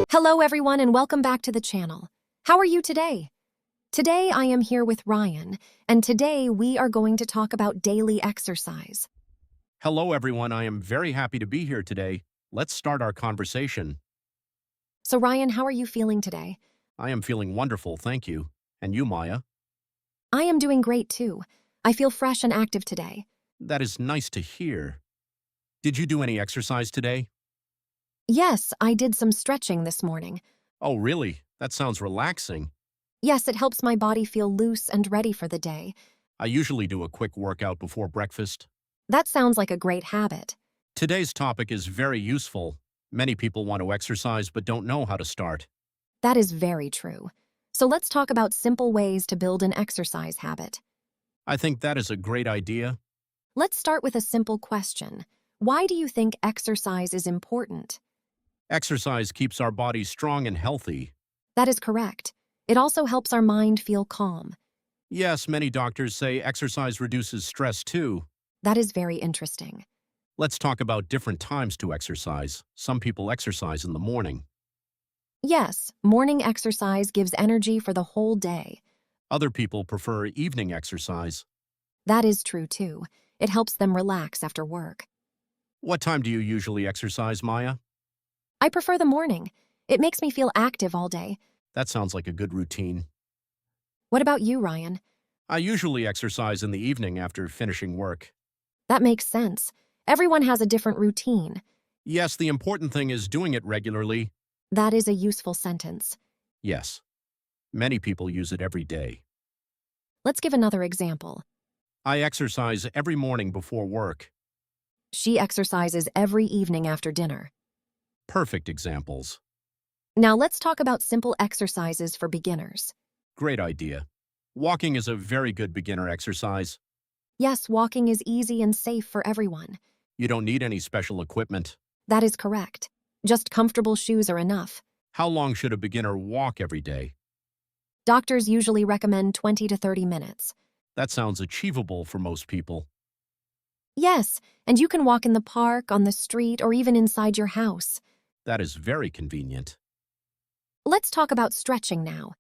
Hello everyone and welcome back to the channel. How are you today? Today I am here with Ryan, and today we are going to talk about daily exercise. Hello, everyone. I am very happy to be here today. Let's start our conversation. So Ryan, how are you feeling today? I am feeling wonderful, thank you. And you, Maya? I am doing great too. I feel fresh and active today. That is nice to hear. Did you do any exercise today? Yes, I did some stretching this morning. Oh, really? That sounds relaxing. Yes, it helps my body feel loose and ready for the day. I usually do a quick workout before breakfast. That sounds like a great habit. Today's topic is very useful. Many people want to exercise but don't know how to start. That is very true. So let's talk about simple ways to build an exercise habit. I think that is a great idea. Let's start with a simple question. Why do you think exercise is important? Exercise keeps our bodies strong and healthy. That is correct. It also helps our mind feel calm. Yes, many doctors say exercise reduces stress too. That is very interesting. Let's talk about different times to exercise. Some people exercise in the morning. Yes, morning exercise gives energy for the whole day. Other people prefer evening exercise. That is true too. It helps them relax after work. What time do you usually exercise, Maya? I prefer the morning. It makes me feel active all day. That sounds like a good routine. What about you, Ryan? I usually exercise in the evening after finishing work. That makes sense. Everyone has a different routine. Yes, the important thing is doing it regularly. That is a useful sentence. Yes. Many people use it every day. Let's give another example. I exercise every morning before work. She exercises every evening after dinner. Perfect examples. Now let's talk about simple exercises for beginners. Great idea. Walking is a very good beginner exercise. Yes, walking is easy and safe for everyone. You don't need any special equipment. That is correct. Just comfortable shoes are enough. How long should a beginner walk every day? Doctors usually recommend 20 to 30 minutes. That sounds achievable for most people. Yes, and you can walk in the park, on the street, or even inside your house. That is very convenient. Let's talk about stretching now.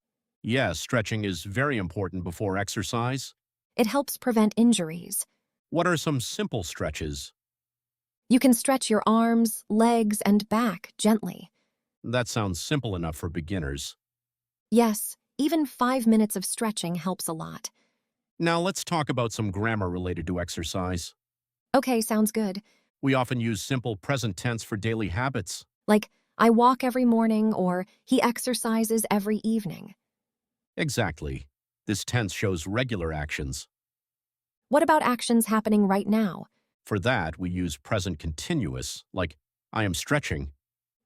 Yes, stretching is very important before exercise. It helps prevent injuries. What are some simple stretches? You can stretch your arms, legs, and back gently. That sounds simple enough for beginners. Yes, even 5 minutes of stretching helps a lot. Now let's talk about some grammar related to exercise. Okay, sounds good. We often use simple present tense for daily habits. Like, I walk every morning, or he exercises every evening. Exactly. This tense shows regular actions. What about actions happening right now? For that, we use present continuous, like, I am stretching.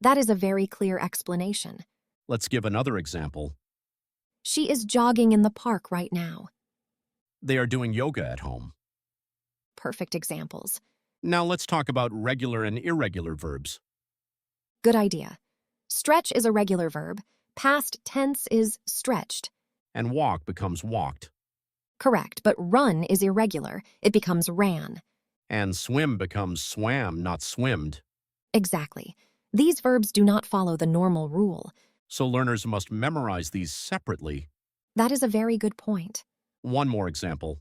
That is a very clear explanation. Let's give another example. She is jogging in the park right now. They are doing yoga at home. Perfect examples. Now let's talk about regular and irregular verbs. Good idea. Stretch is a regular verb. Past tense is stretched. And walk becomes walked. Correct, but run is irregular. It becomes ran. And swim becomes swam, not swimmed. Exactly. These verbs do not follow the normal rule. So learners must memorize these separately. That is a very good point. One more example.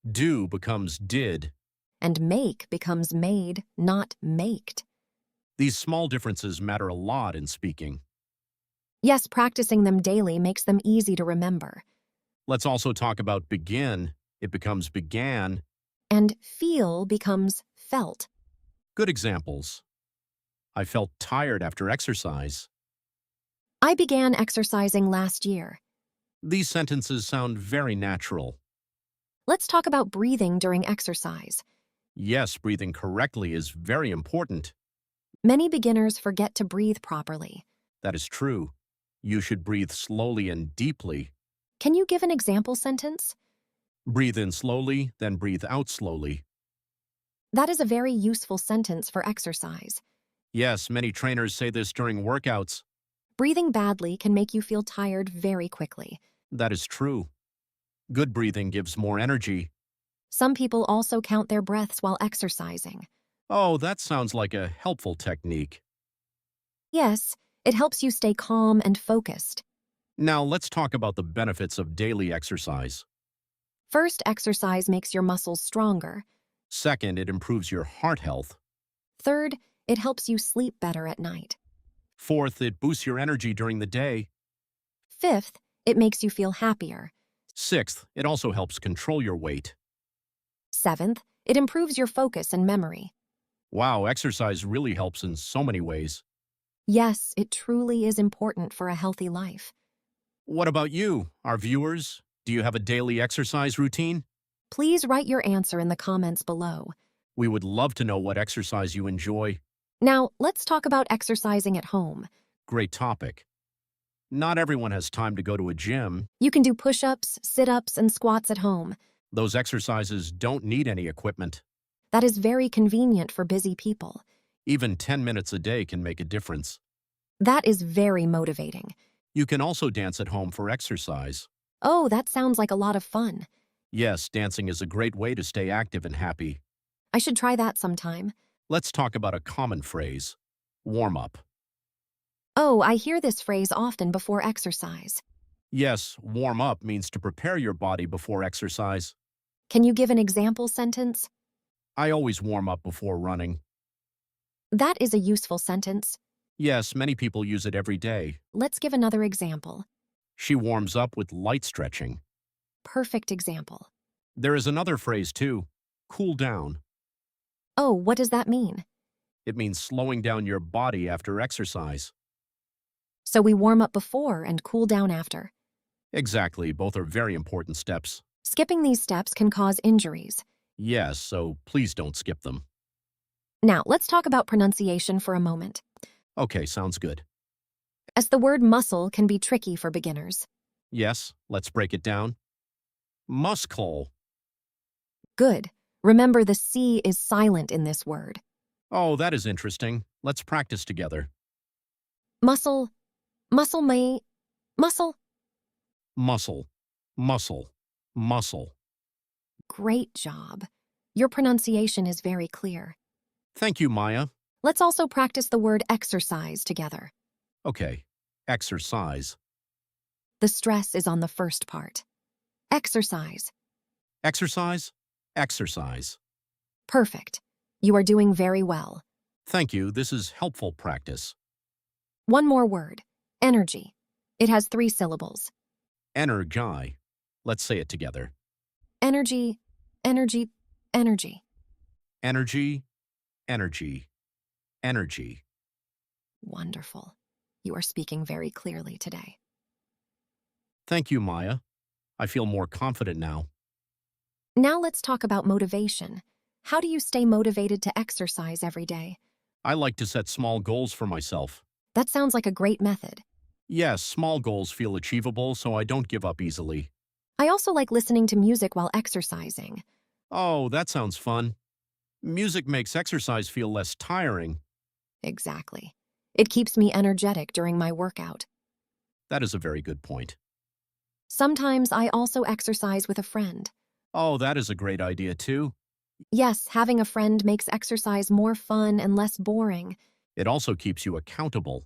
Do becomes did. And make becomes made, not maked. These small differences matter a lot in speaking. Yes, practicing them daily makes them easy to remember. Let's also talk about begin. It becomes began. And feel becomes felt. Good examples. I felt tired after exercise. I began exercising last year. These sentences sound very natural. Let's talk about breathing during exercise. Yes, breathing correctly is very important. Many beginners forget to breathe properly. That is true. You should breathe slowly and deeply. Can you give an example sentence? Breathe in slowly, then breathe out slowly. That is a very useful sentence for exercise. Yes, many trainers say this during workouts. Breathing badly can make you feel tired very quickly. That is true. Good breathing gives more energy. Some people also count their breaths while exercising. Oh, that sounds like a helpful technique. Yes, it helps you stay calm and focused. Now, let's talk about the benefits of daily exercise. First, exercise makes your muscles stronger. Second, it improves your heart health. Third, it helps you sleep better at night. Fourth, it boosts your energy during the day. Fifth, it makes you feel happier. Sixth, it also helps control your weight. Seventh, it improves your focus and memory. Wow, exercise really helps in so many ways. Yes, it truly is important for a healthy life. What about you, our viewers? Do you have a daily exercise routine? Please write your answer in the comments below. We would love to know what exercise you enjoy. Now, let's talk about exercising at home. Great topic. Not everyone has time to go to a gym. You can do push-ups, sit-ups, and squats at home. Those exercises don't need any equipment. That is very convenient for busy people. Even 10 minutes a day can make a difference. That is very motivating. You can also dance at home for exercise. Oh, that sounds like a lot of fun. Yes, dancing is a great way to stay active and happy. I should try that sometime. Let's talk about a common phrase, warm up. Oh, I hear this phrase often before exercise. Yes, warm up means to prepare your body before exercise. Can you give an example sentence? I always warm up before running. That is a useful sentence. Yes, many people use it every day. Let's give another example. She warms up with light stretching. Perfect example. There is another phrase too, cool down. Oh, what does that mean? It means slowing down your body after exercise. So we warm up before and cool down after. Exactly, both are very important steps. Skipping these steps can cause injuries. Yes, so please don't skip them. Now, let's talk about pronunciation for a moment, Okay, sounds good. as the word muscle can be tricky for beginners. Yes, let's break it down. Muscle. Good. Remember, the C is silent in this word. Oh, that is interesting. Let's practice together. Muscle, muscle may, muscle. Muscle, muscle, muscle. Great job. Your pronunciation is very clear. Thank you, Maya. Let's also practice the word exercise together. Okay, exercise. The stress is on the first part. Exercise. Exercise, exercise. Perfect. You are doing very well. Thank you, this is helpful practice. One more word. Energy. It has 3 syllables. Energy. Let's say it together. Energy, energy, energy. Energy, energy, energy. Wonderful. You are speaking very clearly today. Thank you, Maya. I feel more confident now. Now let's talk about motivation. How do you stay motivated to exercise every day? I like to set small goals for myself. That sounds like a great method. Yes, small goals feel achievable, so I don't give up easily. I also like listening to music while exercising. Oh, that sounds fun. Music makes exercise feel less tiring. Exactly. It keeps me energetic during my workout. That is a very good point. Sometimes I also exercise with a friend. Oh, that is a great idea too. Yes, having a friend makes exercise more fun and less boring. It also keeps you accountable.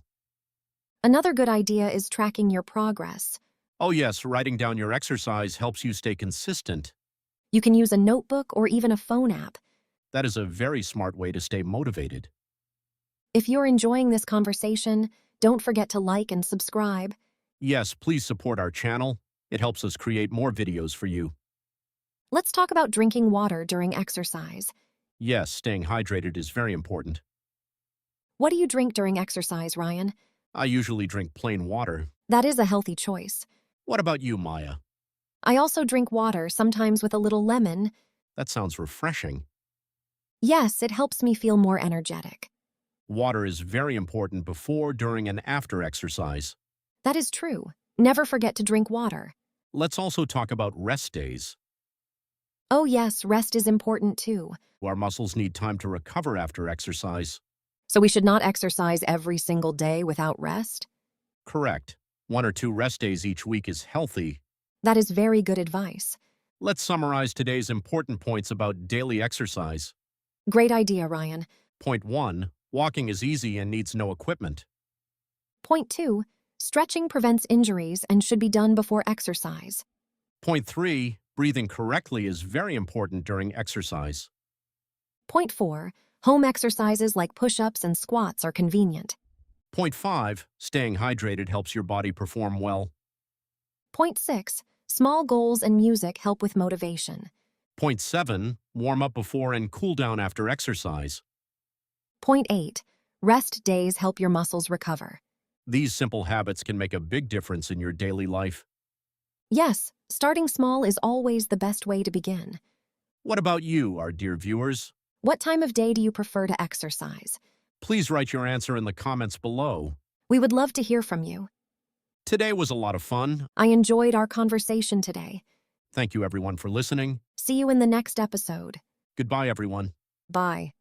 Another good idea is tracking your progress. Oh yes, writing down your exercise helps you stay consistent. You can use a notebook or even a phone app. That is a very smart way to stay motivated. If you're enjoying this conversation, don't forget to like and subscribe. Yes, please support our channel. It helps us create more videos for you. Let's talk about drinking water during exercise. Yes, staying hydrated is very important. What do you drink during exercise, Ryan? I usually drink plain water. That is a healthy choice. What about you, Maya? I also drink water, sometimes with a little lemon. That sounds refreshing. Yes, it helps me feel more energetic. Water is very important before, during, and after exercise. That is true. Never forget to drink water. Let's also talk about rest days. Oh yes, rest is important too. Our muscles need time to recover after exercise. So we should not exercise every single day without rest? Correct. 1 or 2 rest days each week is healthy. That is very good advice. Let's summarize today's important points about daily exercise. Great idea, Ryan. Point 1. Walking is easy and needs no equipment. Point 2. Stretching prevents injuries and should be done before exercise. Point 3. Breathing correctly is very important during exercise. Point 4. Home exercises like push-ups and squats are convenient. Point 5. Staying hydrated helps your body perform well. Point 6. Small goals and music help with motivation. Point 7. Warm up before and cool down after exercise. Point 8. Rest days help your muscles recover. These simple habits can make a big difference in your daily life. Yes, starting small is always the best way to begin. What about you, our dear viewers? What time of day do you prefer to exercise? Please write your answer in the comments below. We would love to hear from you. Today was a lot of fun. I enjoyed our conversation today. Thank you everyone for listening. See you in the next episode. Goodbye everyone. Bye.